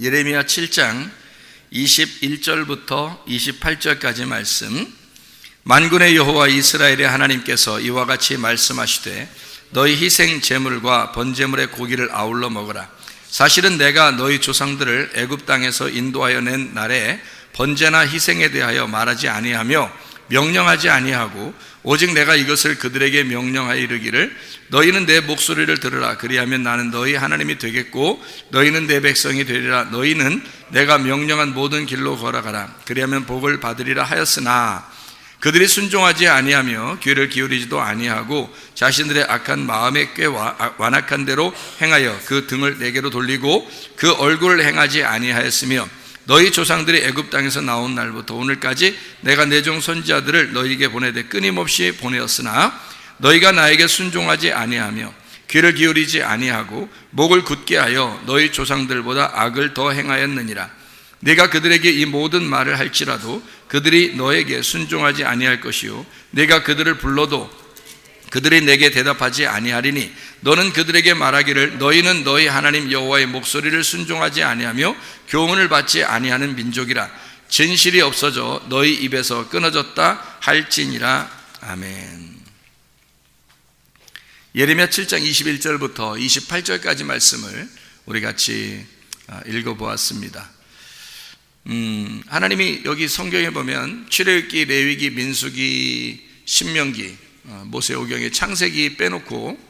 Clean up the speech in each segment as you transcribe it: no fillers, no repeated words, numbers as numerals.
예레미야 7장 21절부터 28절까지 말씀. 만군의 여호와 이스라엘의 하나님께서 이와 같이 말씀하시되 너희 희생 제물과 번제물의 고기를 아울러 먹으라. 사실은 내가 너희 조상들을 애굽 땅에서 인도하여 낸 날에 번제나 희생에 대하여 말하지 아니하며 명령하지 아니하고 오직 내가 이것을 그들에게 명령하여 이르기를 너희는 내 목소리를 들으라. 그리하면 나는 너희 하나님이 되겠고 너희는 내 백성이 되리라. 너희는 내가 명령한 모든 길로 걸어가라. 그리하면 복을 받으리라 하였으나 그들이 순종하지 아니하며 귀를 기울이지도 아니하고 자신들의 악한 마음의 꾀와 완악한 대로 행하여 그 등을 내게로 돌리고 그 얼굴을 행하지 아니하였으며 너희 조상들이 애굽 땅에서 나온 날부터 오늘까지 내가 내 종 선지자들을 너희에게 보내되 끊임없이 보내었으나 너희가 나에게 순종하지 아니하며 귀를 기울이지 아니하고 목을 굳게 하여 너희 조상들보다 악을 더 행하였느니라. 내가 그들에게 이 모든 말을 할지라도 그들이 너에게 순종하지 아니할 것이요 내가 그들을 불러도 그들이 내게 대답하지 아니하리니 너는 그들에게 말하기를 너희는 너희 하나님 여호와의 목소리를 순종하지 아니하며 교훈을 받지 아니하는 민족이라. 진실이 없어져 너희 입에서 끊어졌다 할지니라. 아멘. 예레미야 7장 21절부터 28절까지 말씀을 우리 같이 읽어보았습니다. 하나님이 여기 성경에 보면 출애굽기, 레위기, 민수기, 신명기, 모세오경의 창세기 빼놓고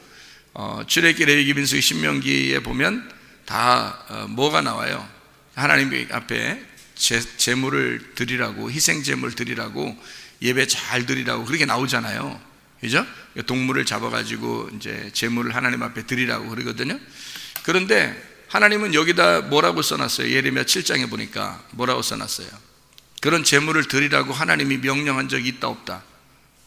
출애굽기, 레위기, 민수기, 신명기에 보면 다 뭐가 나와요? 하나님 앞에 제물을 드리라고, 희생 제물 드리라고, 예배 잘 드리라고 그렇게 나오잖아요. 그죠? 동물을 잡아가지고 이제 제물을 하나님 앞에 드리라고 그러거든요. 그런데 하나님은 여기다 뭐라고 써놨어요? 예레미야 7장에 보니까 뭐라고 써놨어요? 그런 제물을 드리라고 하나님이 명령한 적이 있다 없다?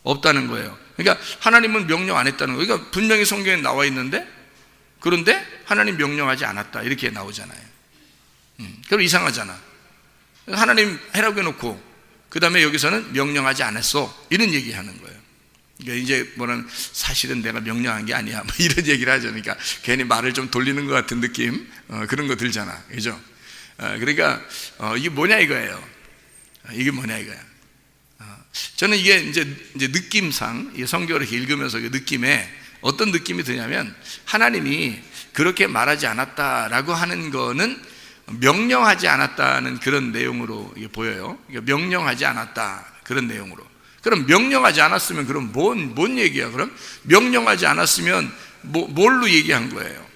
없다는 거예요. 그러니까 하나님은 명령 안 했다는 거예요. 그러니까 분명히 성경에 나와 있는데 그런데 하나님 명령하지 않았다 이렇게 나오잖아요. 그럼 이상하잖아. 하나님 해라고 해놓고 그 다음에 여기서는 명령하지 않았어 이런 얘기하는 거예요. 그러니까 이제 뭐는 사실은 내가 명령한 게 아니야 뭐 이런 얘기를 하죠. 그러니까 괜히 말을 좀 돌리는 것 같은 느낌 그런 거 들잖아, 그죠? 그러니까 이게 뭐냐 이거예요. 이게 뭐냐 이거야. 저는 이게 이제 느낌상 이 성경을 이렇게 읽으면서 그 느낌에 어떤 느낌이 드냐면 하나님이 그렇게 말하지 않았다라고 하는 거는 명령하지 않았다는 그런 내용으로 이게 보여요. 그러니까 명령하지 않았다 그런 내용으로. 그럼 명령하지 않았으면 그럼 뭔 얘기야? 그럼 명령하지 않았으면 뭘로 얘기한 거예요?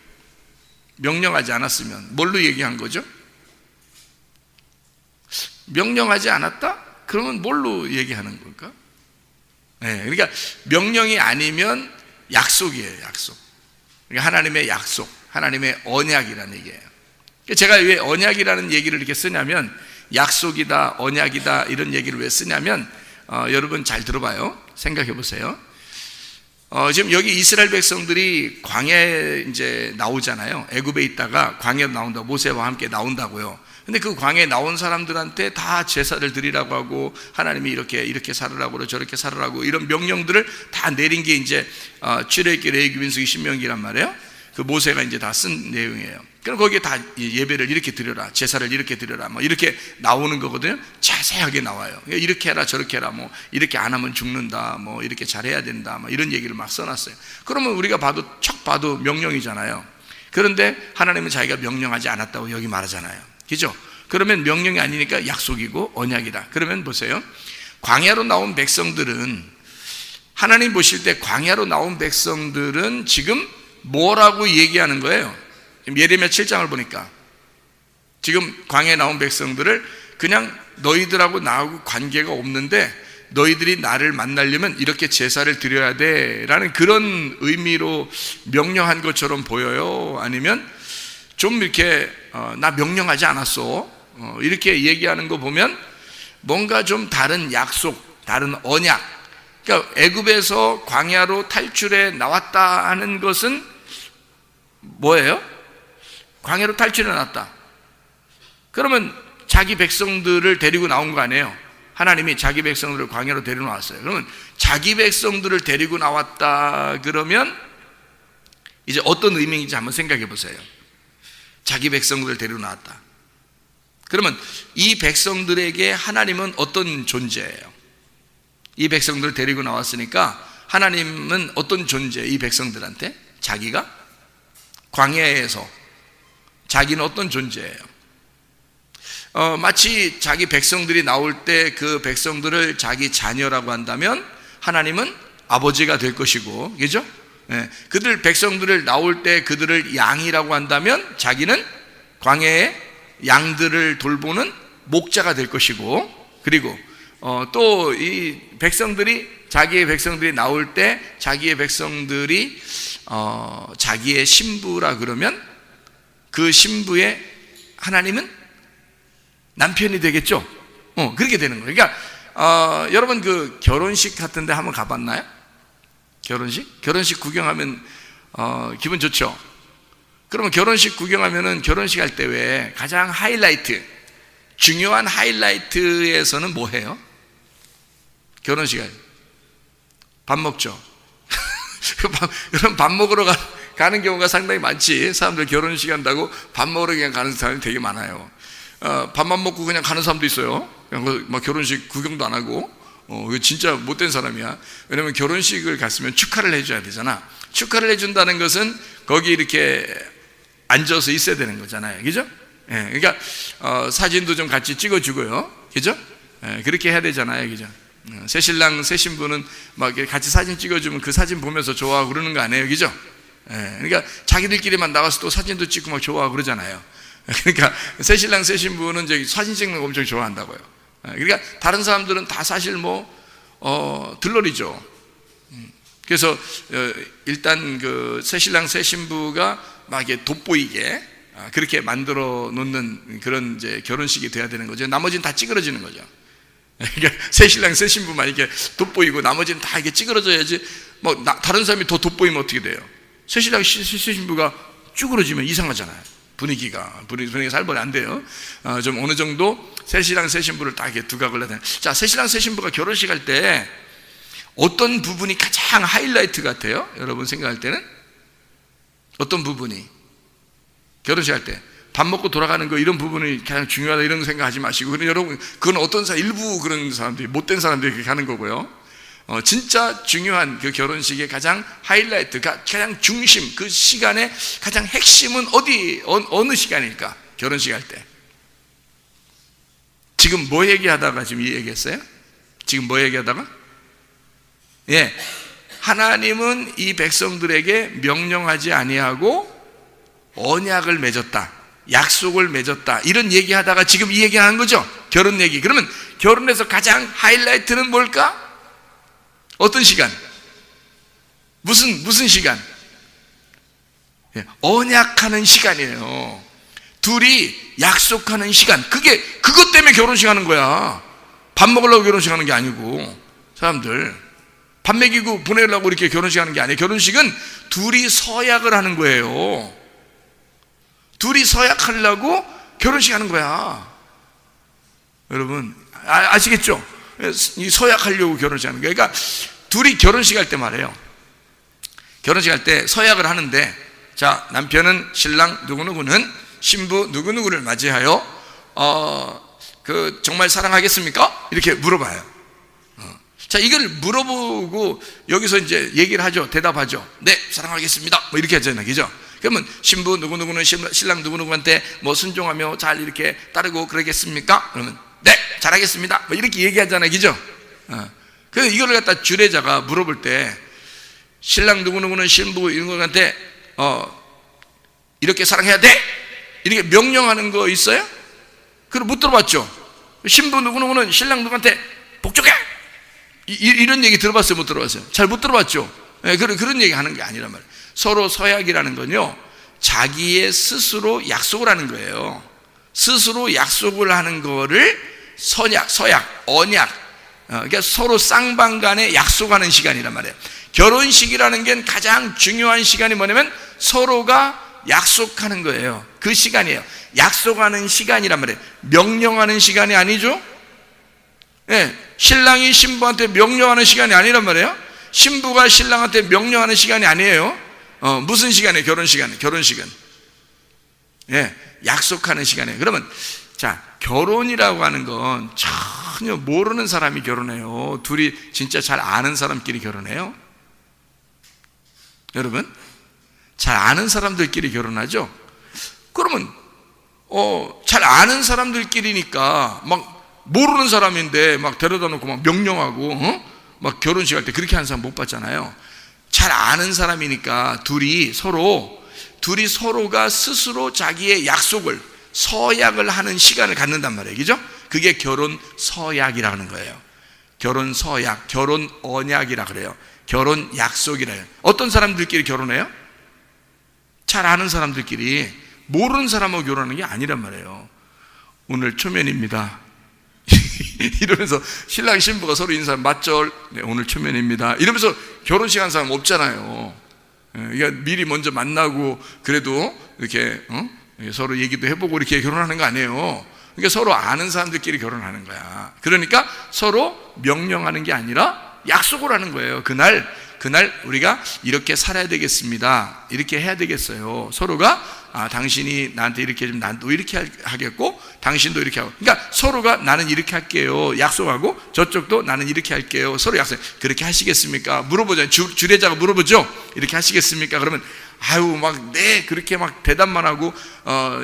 명령하지 않았으면 뭘로 얘기한 거죠? 명령하지 않았다? 그러면 뭘로 얘기하는 걸까? 네, 그러니까 명령이 아니면 약속이에요, 약속. 그러니까 하나님의 약속, 하나님의 언약이라는 얘기예요. 제가 왜 언약이라는 얘기를 이렇게 쓰냐면 약속이다, 언약이다 이런 얘기를 왜 쓰냐면 여러분 잘 들어봐요. 생각해 보세요. 지금 여기 이스라엘 백성들이 광야에 이제 나오잖아요. 애굽에 있다가 광야로 나온다고, 모세와 함께 나온다고요. 근데 그 광야에 나온 사람들한테 다 제사를 드리라고 하고 하나님이 이렇게 살으라고 저렇게 살으라고 이런 명령들을 다 내린 게 이제 출애굽기, 레위기, 민수기, 신명기란 말이에요. 그 모세가 이제 다 쓴 내용이에요. 그럼 거기에 다 예배를 이렇게 드려라, 제사를 이렇게 드려라, 뭐 이렇게 나오는 거거든요. 자세하게 나와요. 이렇게 해라, 저렇게 해라, 뭐 이렇게 안 하면 죽는다, 뭐 이렇게 잘해야 된다, 뭐 이런 얘기를 막 써놨어요. 그러면 우리가 척 봐도 명령이잖아요. 그런데 하나님은 자기가 명령하지 않았다고 여기 말하잖아요. 그죠? 그러면 명령이 아니니까 약속이고 언약이다. 그러면 보세요. 광야로 나온 백성들은 하나님 보실 때 광야로 나온 백성들은 지금 뭐라고 얘기하는 거예요? 예레미야 7장을 보니까 지금 광야에 나온 백성들을 그냥 너희들하고 나하고 관계가 없는데 너희들이 나를 만나려면 이렇게 제사를 드려야 돼 라는 그런 의미로 명령한 것처럼 보여요? 아니면 좀 이렇게 나 명령하지 않았어 이렇게 얘기하는 거 보면 뭔가 좀 다른 약속, 다른 언약. 그러니까 애굽에서 광야로 탈출해 나왔다 하는 것은 뭐예요? 광야로 탈출해 나왔다. 그러면 자기 백성들을 데리고 나온 거 아니에요? 하나님이 자기 백성들을 광야로 데리고 나왔어요. 그러면 자기 백성들을 데리고 나왔다 그러면 이제 어떤 의미인지 한번 생각해 보세요. 자기 백성들을 데리고 나왔다. 그러면 이 백성들에게 하나님은 어떤 존재예요? 이 백성들을 데리고 나왔으니까 하나님은 어떤 존재예요? 이 백성들한테? 자기가 광야에서 자기는 어떤 존재예요? 마치 자기 백성들이 나올 때 그 백성들을 자기 자녀라고 한다면 하나님은 아버지가 될 것이고, 그죠? 예, 그들 백성들을 나올 때 그들을 양이라고 한다면 자기는 광야의 양들을 돌보는 목자가 될 것이고, 그리고 또 이 백성들이 자기의 백성들이 나올 때 자기의 백성들이 자기의 신부라 그러면 그 신부의 하나님은 남편이 되겠죠. 그렇게 되는 거예요. 그러니까 여러분 그 결혼식 같은데 한번 가봤나요? 결혼식 구경하면 기분 좋죠. 그러면 결혼식 구경하면은 결혼식 할 때 왜 가장 하이라이트, 중요한 하이라이트에서는 뭐 해요? 결혼식 할 밥 먹죠. 여러분 밥 먹으러 가는 경우가 상당히 많지. 사람들 결혼식 한다고 밥 먹으러 그냥 가는 사람이 되게 많아요. 밥만 먹고 그냥 가는 사람도 있어요. 그냥 막 결혼식 구경도 안 하고. 이거 진짜 못된 사람이야. 왜냐면 결혼식을 갔으면 축하를 해줘야 되잖아. 축하를 해준다는 것은 거기 이렇게 앉아서 있어야 되는 거잖아요. 그죠? 예, 그러니까 사진도 좀 같이 찍어주고요. 그죠? 예, 그렇게 해야 되잖아요. 그죠? 새신랑 새신부는 막 같이 사진 찍어주면 그 사진 보면서 좋아하고 그러는 거 아니에요. 그죠? 예, 그러니까 자기들끼리만 나가서 또 사진도 찍고 막 좋아하고 그러잖아요. 그러니까 새신랑 새신부는 이제 사진 찍는 거 엄청 좋아한다고요. 그러니까 다른 사람들은 다 사실 들러리죠. 그래서 일단 그 새신랑 새신부가 막 이렇게 돋보이게 그렇게 만들어 놓는 그런 이제 결혼식이 돼야 되는 거죠. 나머지는 다 찌그러지는 거죠. 그러니까 새신랑 새신부만 이렇게 돋보이고 나머지는 다 이렇게 찌그러져야지. 다른 사람이 더 돋보이면 어떻게 돼요? 새신랑 새신부가 쭈그러지면 이상하잖아요. 분위기가 살벌이 안 돼요. 좀 어느 정도 새신랑 새신부를 딱 이렇게 두각을 내는. 자, 새신랑 새신부가 결혼식 할 때 어떤 부분이 가장 하이라이트 같아요? 여러분 생각할 때는 어떤 부분이? 결혼식 할 때 밥 먹고 돌아가는 거 이런 부분이 가장 중요하다 이런 거 생각하지 마시고, 그럼 여러분 그건 어떤 일부 그런 사람들이 못된 사람들이 그렇게 하는 거고요. 진짜 중요한 그 결혼식의 가장 하이라이트가 가장 중심, 그 시간의 가장 핵심은 어느 시간일까? 결혼식 할 때. 지금 뭐 얘기하다가 지금 이 얘기했어요? 지금 뭐 얘기하다가? 예. 하나님은 이 백성들에게 명령하지 아니하고 언약을 맺었다. 약속을 맺었다. 이런 얘기하다가 지금 이 얘기하는 거죠. 결혼 얘기. 그러면 결혼에서 가장 하이라이트는 뭘까? 어떤 시간? 무슨 시간? 언약하는 시간이에요. 둘이 약속하는 시간. 그것 때문에 결혼식 하는 거야. 밥 먹으려고 결혼식 하는 게 아니고. 사람들 밥 먹이고 보내려고 이렇게 결혼식 하는 게 아니에요. 결혼식은 둘이 서약을 하는 거예요. 둘이 서약하려고 결혼식 하는 거야. 여러분 아시겠죠? 이 서약하려고 결혼식 하는 거야. 그러니까 둘이 결혼식 할 때 말이에요. 결혼식 할 때 서약을 하는데, 자, 남편은 신랑 누구누구는 신부 누구누구를 맞이하여 정말 사랑하겠습니까? 이렇게 물어봐요. 자, 이걸 물어보고 여기서 이제 얘기를 하죠. 대답하죠. 네, 사랑하겠습니다. 이렇게 하잖아요. 그죠? 그러면 신부 누구누구는 신랑 누구누구한테 순종하며 잘 이렇게 따르고 그러겠습니까? 그러면 네, 잘하겠습니다. 이렇게 얘기하잖아요. 그죠? 그래서 이거를 갖다 주례자가 물어볼 때 신랑 누구누구는 신부 이런 것한테 이렇게 사랑해야 돼? 이렇게 명령하는 거 있어요? 그걸 못 들어봤죠? 신부 누구누구는 신랑 누구한테 복종해! 이런 얘기 들어봤어요? 못 들어봤어요? 잘 못 들어봤죠? 네, 그런 얘기 하는 게 아니란 말이에요. 서로 서약이라는 건요, 자기의 스스로 약속을 하는 거예요. 스스로 약속을 하는 거를 서약, 언약, 그러니까 서로 쌍방간에 약속하는 시간이란 말이에요. 결혼식이라는 게 가장 중요한 시간이 뭐냐면 서로가 약속하는 거예요. 그 시간이에요. 약속하는 시간이란 말이에요. 명령하는 시간이 아니죠. 네, 신랑이 신부한테 명령하는 시간이 아니란 말이에요. 신부가 신랑한테 명령하는 시간이 아니에요. 무슨 시간이에요? 결혼식은. 예, 약속하는 시간이에요. 그러면 자, 결혼이라고 하는 건 전혀 모르는 사람이 결혼해요? 둘이 진짜 잘 아는 사람끼리 결혼해요? 여러분, 잘 아는 사람들끼리 결혼하죠? 그러면 잘 아는 사람들끼리니까 막 모르는 사람인데 막 데려다 놓고 막 명령하고 막 결혼식 할 때 그렇게 하는 사람 못 봤잖아요. 잘 아는 사람이니까 둘이 서로가 스스로 자기의 약속을, 서약을 하는 시간을 갖는단 말이에요. 그죠? 그게 결혼 서약이라 하는 거예요. 결혼 서약, 결혼 언약이라 그래요. 결혼 약속이라 해요. 어떤 사람들끼리 결혼해요? 잘 아는 사람들끼리. 모르는 사람하고 결혼하는 게 아니란 말이에요. 오늘 초면입니다. 이러면서 신랑 신부가 서로 인사하면 맞절, 네, 오늘 초면입니다. 이러면서 결혼식 한 사람 없잖아요. 그러니까 미리 먼저 만나고 그래도 이렇게 서로 얘기도 해보고 이렇게 결혼하는 거 아니에요. 그러니까 서로 아는 사람들끼리 결혼하는 거야. 그러니까 서로 명령하는 게 아니라 약속을 하는 거예요. 그날 우리가 이렇게 살아야 되겠습니다. 이렇게 해야 되겠어요. 서로가 당신이 나한테 이렇게 해주면 나도 이렇게 하겠고 당신도 이렇게 하고, 그러니까 서로가 나는 이렇게 할게요 약속하고 저쪽도 나는 이렇게 할게요 서로 약속. 그렇게 하시겠습니까? 물어보죠. 주례자가 물어보죠. 이렇게 하시겠습니까? 그러면 막 네 그렇게 막 대답만 하고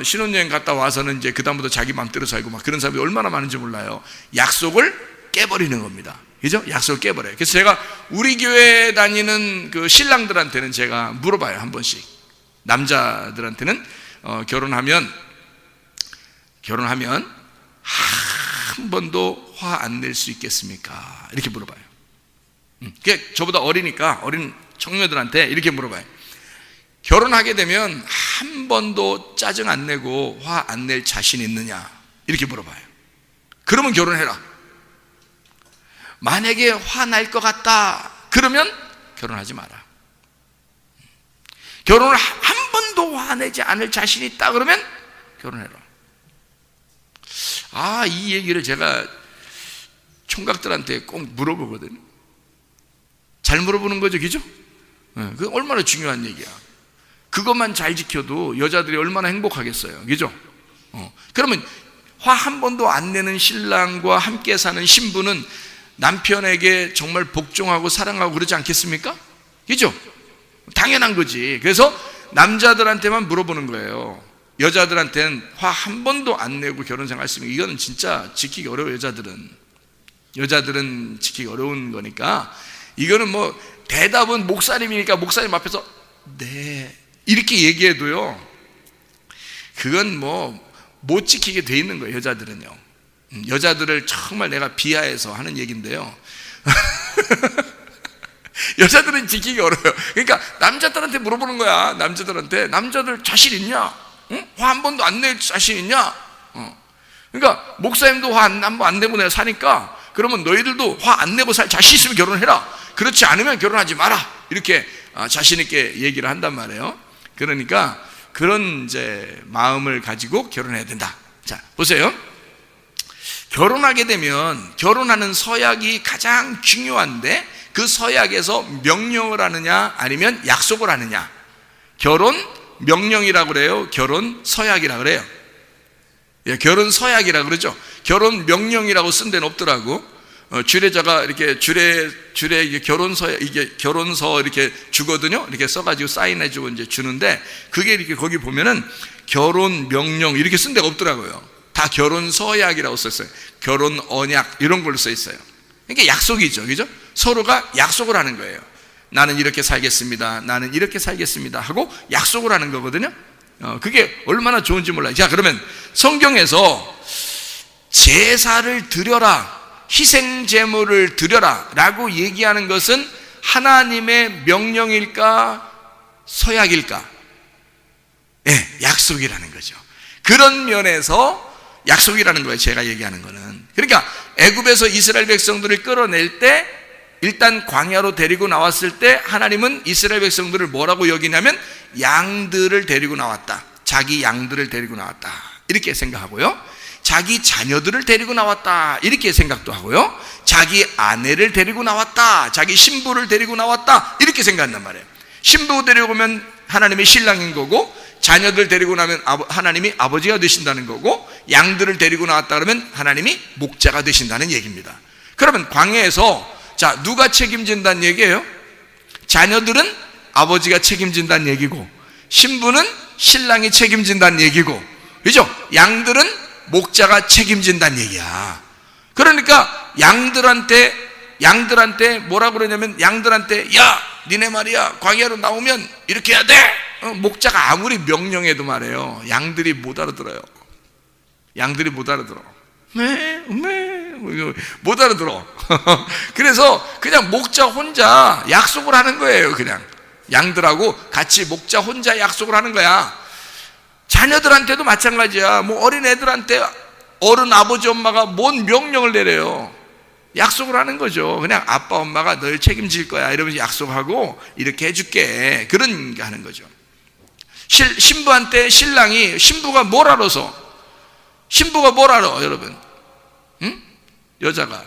신혼여행 갔다 와서는 이제 그다음부터 자기 맘대로 살고 막 그런 사람이 얼마나 많은지 몰라요. 약속을 깨버리는 겁니다. 그죠? 약속을 깨버려요. 그래서 제가 우리 교회 다니는 그 신랑들한테는 제가 물어봐요. 한 번씩. 남자들한테는 결혼하면 한 번도 화 안 낼 수 있겠습니까? 이렇게 물어봐요. 그게 저보다 어리니까 어린 청년들한테 이렇게 물어봐요. 결혼하게 되면 한 번도 짜증 안 내고 화 안 낼 자신 있느냐? 이렇게 물어봐요. 그러면 결혼해라. 만약에 화 날 것 같다 그러면 결혼하지 마라. 결혼을 한 번도 화내지 않을 자신이 있다 그러면 결혼해라. 이 얘기를 제가 총각들한테 꼭 물어보거든요. 잘 물어보는 거죠, 그죠? 그게 얼마나 중요한 얘기야. 그것만 잘 지켜도 여자들이 얼마나 행복하겠어요, 그죠? 그러면 화 한 번도 안 내는 신랑과 함께 사는 신부는 남편에게 정말 복종하고 사랑하고 그러지 않겠습니까? 그죠? 당연한 거지. 그래서 남자들한테만 물어보는 거예요. 여자들한테는 화 한 번도 안 내고 결혼 생활 했으면 이거는 진짜 지키기 어려워요. 여자들은 지키기 어려운 거니까. 이거는 뭐 대답은 목사님이니까 목사님 앞에서 네 이렇게 얘기해도요 그건 뭐 못 지키게 돼 있는 거예요. 여자들은요. 여자들을 정말 내가 비하해서 하는 얘기인데요 여자들은 지키기 어려워요. 그러니까 남자들한테 물어보는 거야. 남자들 자신 있냐? 응? 화 한 번도 안 낼 자신 있냐? 그러니까 목사님도 화 한 번 안 내고 내가 사니까 그러면 너희들도 화 안 내고 살 자신 있으면 결혼해라. 그렇지 않으면 결혼하지 마라. 이렇게 자신 있게 얘기를 한단 말이에요. 그러니까 그런 이제 마음을 가지고 결혼해야 된다. 자, 보세요. 결혼하게 되면 결혼하는 서약이 가장 중요한데 그 서약에서 명령을 하느냐 아니면 약속을 하느냐. 결혼 명령이라고 그래요. 결혼 서약이라고 그래요. 결혼 서약이라고 그러죠. 결혼 명령이라고 쓴 데는 없더라고. 주례자가 이렇게 주례 결혼서 이게 결혼서 이렇게 주거든요. 이렇게 써가지고 사인해주고 이제 주는데 그게 이렇게 거기 보면은 결혼 명령 이렇게 쓴 데가 없더라고요. 다 결혼 서약이라고 썼어요. 결혼 언약 이런 걸로 써 있어요. 그러니까 약속이죠, 그죠? 서로가 약속을 하는 거예요. 나는 이렇게 살겠습니다. 나는 이렇게 살겠습니다. 하고 약속을 하는 거거든요. 그게 얼마나 좋은지 몰라요. 자, 그러면 성경에서 제사를 드려라. 희생 제물을 드려라 라고 얘기하는 것은 하나님의 명령일까 서약일까? 네, 약속이라는 거죠. 그런 면에서 약속이라는 거예요. 제가 얘기하는 거는. 그러니까 애굽에서 이스라엘 백성들을 끌어낼 때 일단 광야로 데리고 나왔을 때 하나님은 이스라엘 백성들을 뭐라고 여기냐면 양들을 데리고 나왔다. 자기 양들을 데리고 나왔다. 이렇게 생각하고요. 자기 자녀들을 데리고 나왔다 이렇게 생각도 하고요. 자기 아내를 데리고 나왔다, 자기 신부를 데리고 나왔다 이렇게 생각한단 말이에요. 신부 데리고 오면 하나님의 신랑인 거고 자녀들 데리고 나면 하나님이 아버지가 되신다는 거고, 양들을 데리고 나왔다 그러면 하나님이 목자가 되신다는 얘기입니다. 그러면 광야에서 자, 누가 책임진다는 얘기예요? 자녀들은 아버지가 책임진다는 얘기고, 신부는 신랑이 책임진다는 얘기고, 그죠? 양들은 목자가 책임진다는 얘기야. 그러니까 양들한테 뭐라 그러냐면, 양들한테 야, 니네 말이야, 광야로 나오면 이렇게 해야 돼. 목자가 아무리 명령해도 말해요, 양들이 못 알아들어요. 양들이 못 알아들어. 못 알아들어. 그래서 그냥 목자 혼자 약속을 하는 거예요. 그냥 양들하고 같이 목자 혼자 약속을 하는 거야. 자녀들한테도 마찬가지야. 뭐 어린 애들한테 어른 아버지 엄마가 뭔 명령을 내려요? 약속을 하는 거죠. 그냥 아빠 엄마가 널 책임질 거야 이러면서 약속하고 이렇게 해줄게, 그런 거 하는 거죠. 신부한테 신부가 뭘 알아서? 신부가 뭘 알아, 여러분? 응? 여자가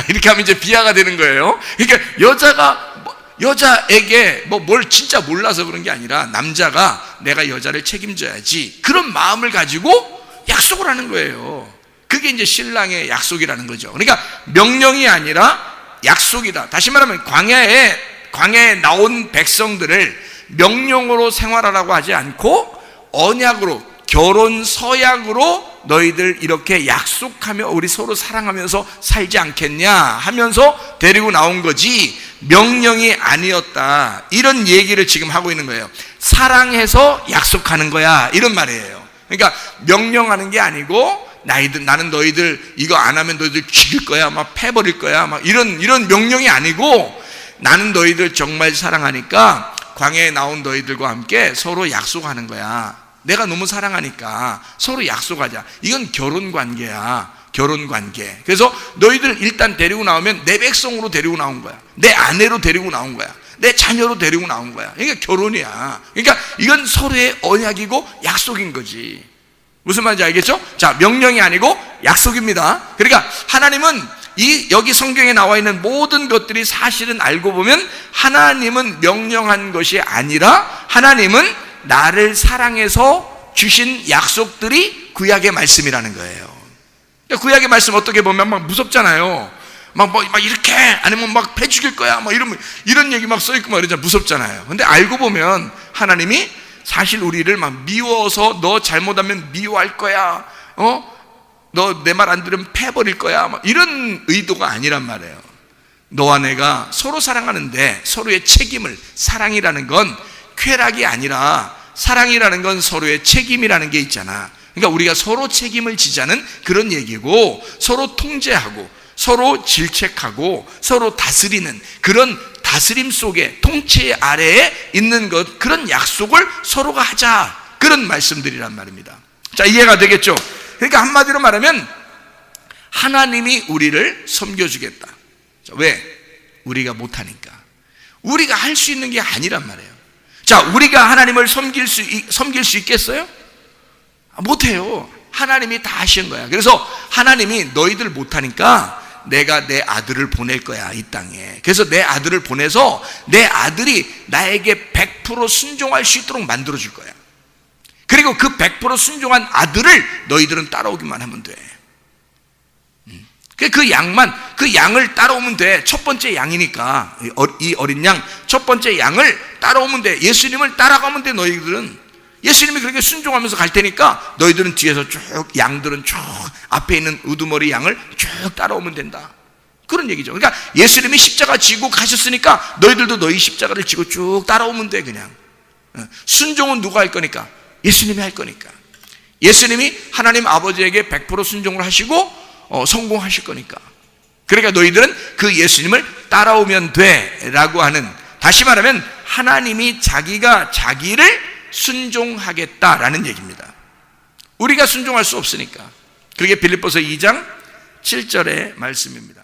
이렇게 하면 이제 비하가 되는 거예요. 그러니까 여자에게 뭘 진짜 몰라서 그런 게 아니라, 남자가 내가 여자를 책임져야지, 그런 마음을 가지고 약속을 하는 거예요. 그게 이제 신랑의 약속이라는 거죠. 그러니까 명령이 아니라 약속이다. 다시 말하면 광야에 나온 백성들을 명령으로 생활하라고 하지 않고 언약으로, 결혼 서약으로 너희들 이렇게 약속하며 우리 서로 사랑하면서 살지 않겠냐 하면서 데리고 나온 거지, 명령이 아니었다, 이런 얘기를 지금 하고 있는 거예요. 사랑해서 약속하는 거야, 이런 말이에요. 그러니까 명령하는 게 아니고, 나는 너희들 이거 안 하면 너희들 죽일 거야, 막 패버릴 거야, 막 이런 명령이 아니고, 나는 너희들 정말 사랑하니까 광야에 나온 너희들과 함께 서로 약속하는 거야. 내가 너무 사랑하니까 서로 약속하자. 이건 결혼 관계야, 결혼 관계. 그래서 너희들 일단 데리고 나오면 내 백성으로 데리고 나온 거야, 내 아내로 데리고 나온 거야, 내 자녀로 데리고 나온 거야. 그러니까 결혼이야. 그러니까 이건 서로의 언약이고 약속인 거지. 무슨 말인지 알겠죠? 자, 명령이 아니고 약속입니다. 그러니까 하나님은 여기 성경에 나와 있는 모든 것들이 사실은 알고 보면 하나님은 명령한 것이 아니라, 하나님은 나를 사랑해서 주신 약속들이 구약의 말씀이라는 거예요. 그러니까 구약의 말씀 어떻게 보면 막 무섭잖아요. 막 이렇게, 아니면 막 패 죽일 거야, 막 이런 얘기 막 써있고 막 이러잖아. 무섭잖아요. 근데 알고 보면 하나님이 사실 우리를 막 미워서, 너 잘못하면 미워할 거야, 너 내 말 안 들으면 패버릴 거야, 막 이런 의도가 아니란 말이에요. 너와 내가 서로 사랑하는데 서로의 책임을, 사랑이라는 건 쾌락이 아니라, 사랑이라는 건 서로의 책임이라는 게 있잖아. 그러니까 우리가 서로 책임을 지자는 그런 얘기고, 서로 통제하고 서로 질책하고 서로 다스리는 그런 다스림 속에, 통치 아래에 있는 것, 그런 약속을 서로가 하자, 그런 말씀들이란 말입니다. 자, 이해가 되겠죠? 그러니까 한마디로 말하면 하나님이 우리를 섬겨주겠다. 왜? 우리가 못하니까. 우리가 할 수 있는 게 아니란 말이에요. 자, 우리가 하나님을 섬길 수 있겠어요? 못해요. 하나님이 다 하신 거야. 그래서 하나님이 너희들 못하니까 내가 내 아들을 보낼 거야, 이 땅에. 그래서 내 아들을 보내서 내 아들이 나에게 100% 순종할 수 있도록 만들어 줄 거야. 그리고 그 100% 순종한 아들을 너희들은 따라오기만 하면 돼. 그 양을 따라오면 돼. 첫 번째 양이니까, 이 어린 양, 첫 번째 양을 따라오면 돼. 예수님을 따라가면 돼. 너희들은 예수님이 그렇게 순종하면서 갈 테니까 너희들은 뒤에서 쭉, 양들은 쭉 앞에 있는 우두머리 양을 쭉 따라오면 된다, 그런 얘기죠. 그러니까 예수님이 십자가 지고 가셨으니까 너희들도 너희 십자가를 지고 쭉 따라오면 돼. 그냥 순종은 누가 할 거니까? 예수님이 할 거니까. 예수님이 하나님 아버지에게 100% 순종을 하시고 성공하실 거니까. 그러니까 너희들은 그 예수님을 따라오면 돼 라고 하는, 다시 말하면 하나님이 자기가 자기를 순종하겠다라는 얘기입니다. 우리가 순종할 수 없으니까. 그게 빌립보서 2장 7절의 말씀입니다.